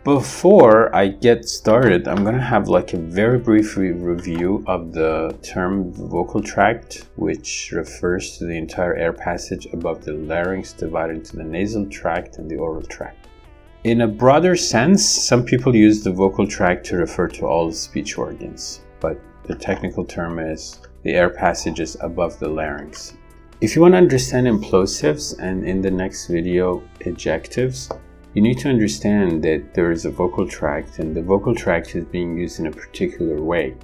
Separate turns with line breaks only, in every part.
Before I get started, I'm going to have like a very brief review of the term vocal tract, which refers to the entire air passage above the larynx divided into the nasal tract and the oral tract. In a broader sense, some people use the vocal tract to refer to all speech organs, but the technical term is the air passages above the larynx. If you want to understand implosives and in the next video ejectives, you need to understand that there is a vocal tract and the vocal tract is being used in a particular way.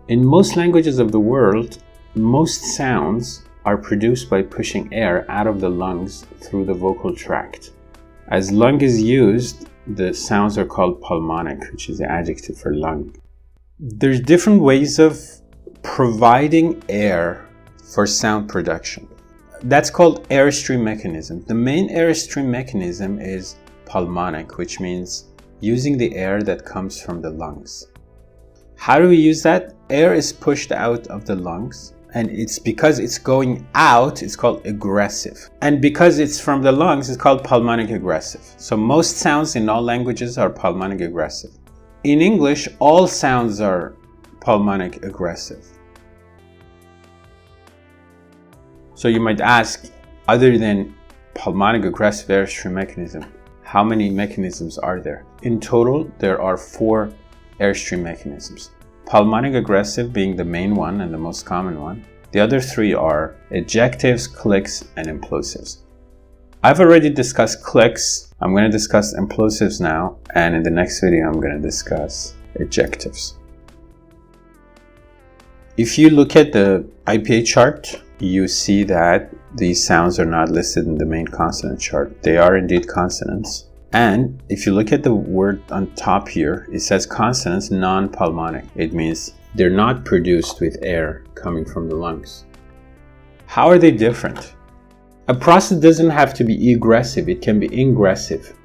In most languages of the world, most sounds are produced by pushing air out of the lungs through the vocal tract. As lung is used, the sounds are called pulmonic, which is the adjective for lung. There's different ways of providing air for sound production. That's called Airstream mechanism. The main Airstream mechanism is pulmonic, which means using the air that comes from the lungs. How do we use that? Air is pushed out of the lungs, and it's because it's going out, it's called aggressive. And because it's from the lungs, it's called pulmonic aggressive. So most sounds in all languages are pulmonic aggressive. In English, all sounds are pulmonic aggressive. So you might ask, other than pulmonic aggressive airstream mechanism, how many mechanisms are there? In total, there are 4 airstream mechanisms. Pulmonic aggressive being the main one and the most common one. The other 3 are ejectives, clicks, and implosives. I've already discussed clicks. I'm going to discuss implosives now, and in the next video, I'm going to discuss ejectives. If you look at the IPA chart, you see that these sounds are not listed in the main consonant chart. They are indeed consonants. And if you look at the word on top here, it says consonants non-pulmonic. It means they're not produced with air coming from the lungs. How are they different? A process doesn't have to be egressive, it can be ingressive,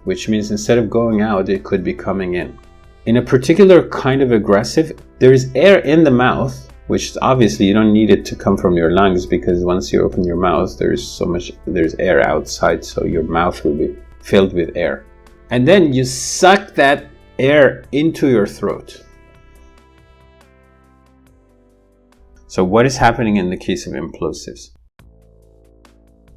which means instead of going out, it could be coming in. In a particular kind of aggressive, there is air in the mouth, which obviously you don't need it to come from your lungs because once you open your mouth, there's air outside, so your mouth will be filled with air. And then you suck that air into your throat. So what is happening in the case of implosives?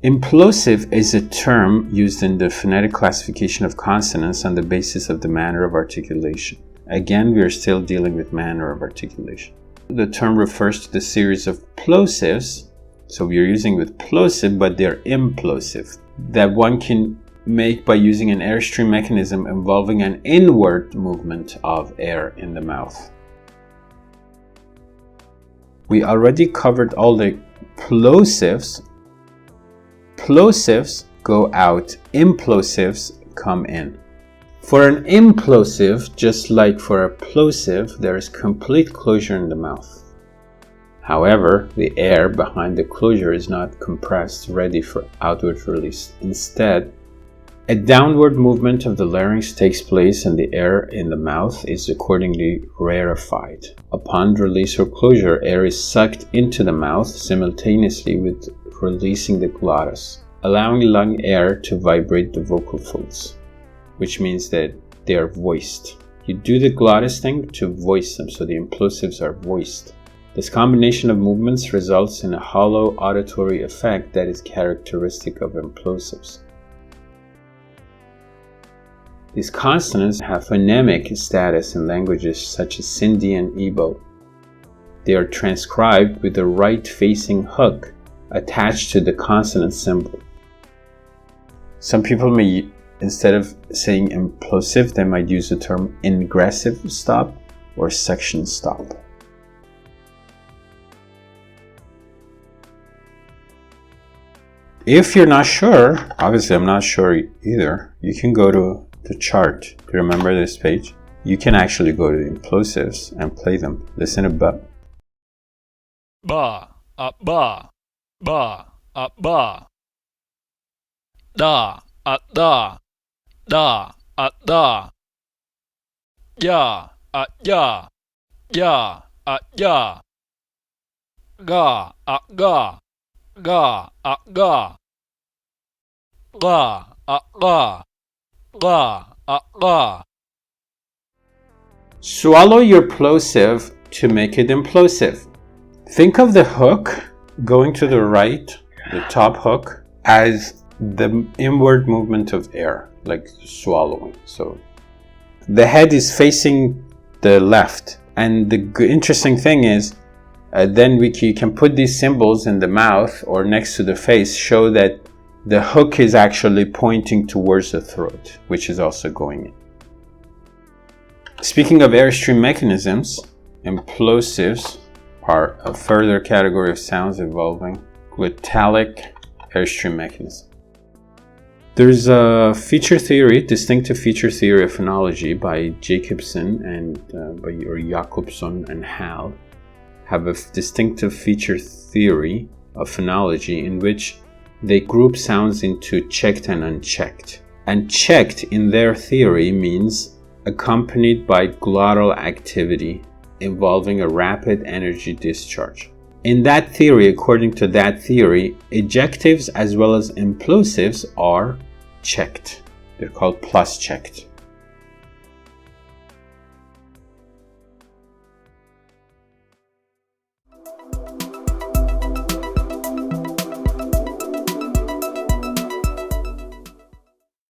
Implosive is a term used in the phonetic classification of consonants on the basis of the manner of articulation. Again, we are still dealing with manner of articulation. The term refers to the series of plosives, so we are using with plosive, but they're implosive, that one can make by using an airstream mechanism involving an inward movement of air in the mouth. We already covered all the plosives. Plosives go out, implosives come in. For an implosive, just like for a plosive, there is complete closure in the mouth. However, the air behind the closure is not compressed, ready for outward release. Instead, a downward movement of the larynx takes place and the air in the mouth is accordingly rarefied. Upon release or closure, air is sucked into the mouth simultaneously with releasing the glottis, allowing lung air to vibrate the vocal folds, which means that they are voiced. You do the glottis thing to voice them, so the implosives are voiced. This combination of movements results in a hollow auditory effect that is characteristic of implosives. These consonants have phonemic status in languages such as Sindhi and Igbo. They are transcribed with the right-facing hook attached to the consonant symbol. Some people may, instead of saying implosive, they might use the term ingressive stop or suction stop. If you're not sure, obviously I'm not sure either, you can go to the chart. Do you remember this page? You can actually go to the implosives and play them. Listen above.
Ba, ba, ba, ba. Da, da, da, da. Ya, ya, ya, ya. Ga, ga, ga, ga. Ga, ga, ga,
Swallow your plosive to make it implosive. Think of the hook going to the right, the top hook, as the inward movement of air, like swallowing. So the head is facing the left. And the interesting thing is, then you can put these symbols in the mouth or next to the face, show that the hook is actually pointing towards the throat, which is also going in. Speaking of airstream mechanisms, implosives are a further category of sounds involving glottalic airstream mechanism. There's a feature theory, distinctive feature theory of phonology by Jacobson and Jakobson and Hall, have a distinctive feature theory of phonology in which they group sounds into checked and unchecked. And checked in their theory means accompanied by glottal activity involving a rapid energy discharge. In that theory, according to that theory, ejectives as well as implosives are checked. They're called plus checked.